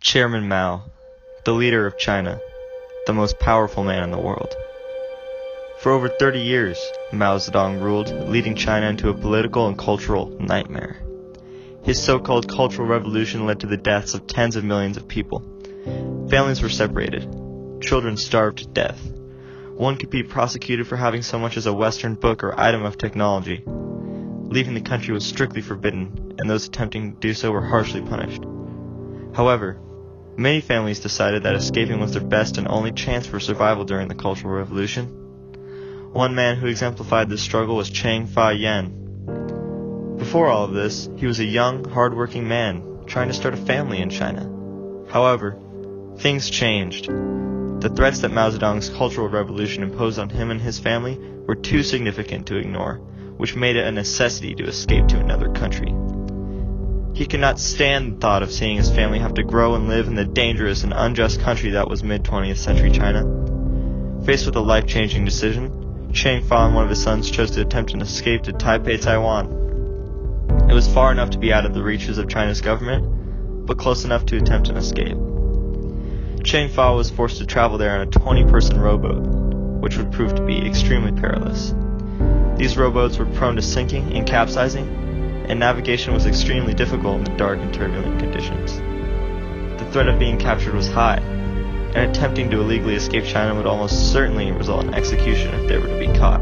Chairman Mao, the leader of China, the most powerful man in the world. For over 30 years, Mao Zedong ruled, leading China into a political and cultural nightmare. His so-called Cultural Revolution led to the deaths of tens of millions of people. Families were separated. Children starved to death. One could be prosecuted for having so much as a Western book or item of technology. Leaving the country was strictly forbidden, and those attempting to do so were harshly punished. However, many families decided that escaping was their best and only chance for survival during the Cultural Revolution. One man who exemplified this struggle was Chang-Faa Yen. Before all of this, he was a young, hard-working man trying to start a family in China. However, things changed. The threats that Mao Zedong's Cultural Revolution imposed on him and his family were too significant to ignore, which made it a necessity to escape to another country. He could not stand the thought of seeing his family have to grow and live in the dangerous and unjust country that was mid-20th century China. Faced with a life-changing decision, Chang-Faa and one of his sons chose to attempt an escape to Taipei, Taiwan. It was far enough to be out of the reaches of China's government, but close enough to attempt an escape. Chang-Faa was forced to travel there on a 20-person rowboat, which would prove to be extremely perilous. These rowboats were prone to sinking and capsizing, and navigation was extremely difficult in the dark and turbulent conditions. The threat of being captured was high, and attempting to illegally escape China would almost certainly result in execution if they were to be caught.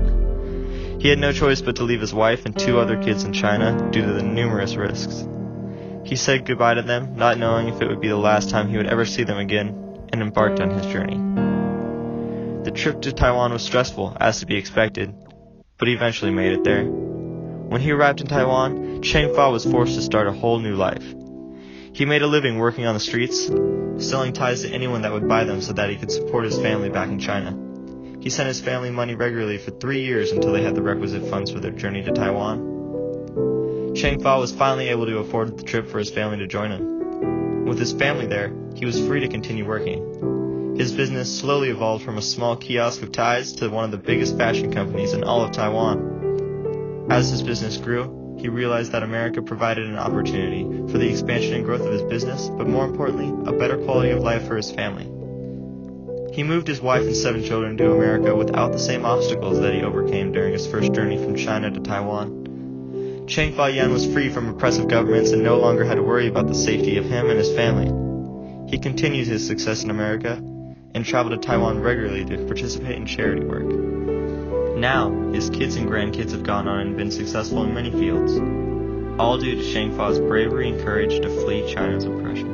He had no choice but to leave his wife and 2 other kids in China due to the numerous risks. He said goodbye to them, not knowing if it would be the last time he would ever see them again, and embarked on his journey. The trip to Taiwan was stressful, as to be expected, but he eventually made it there. When he arrived in Taiwan, Chang-Faa was forced to start a whole new life. He made a living working on the streets, selling ties to anyone that would buy them so that he could support his family back in China. He sent his family money regularly for 3 years until they had the requisite funds for their journey to Taiwan. Chang-Faa was finally able to afford the trip for his family to join him. With his family there, he was free to continue working. His business slowly evolved from a small kiosk of ties to one of the biggest fashion companies in all of Taiwan. As his business grew, he realized that America provided an opportunity for the expansion and growth of his business, but more importantly, a better quality of life for his family. He moved his wife and 7 children to America without the same obstacles that he overcame during his first journey from China to Taiwan. Chang-Faa Yen was free from oppressive governments and no longer had to worry about the safety of him and his family. He continued his success in America and traveled to Taiwan regularly to participate in charity work. Now, his kids and grandkids have gone on and been successful in many fields, all due to Chang-Faa's bravery and courage to flee China's oppression.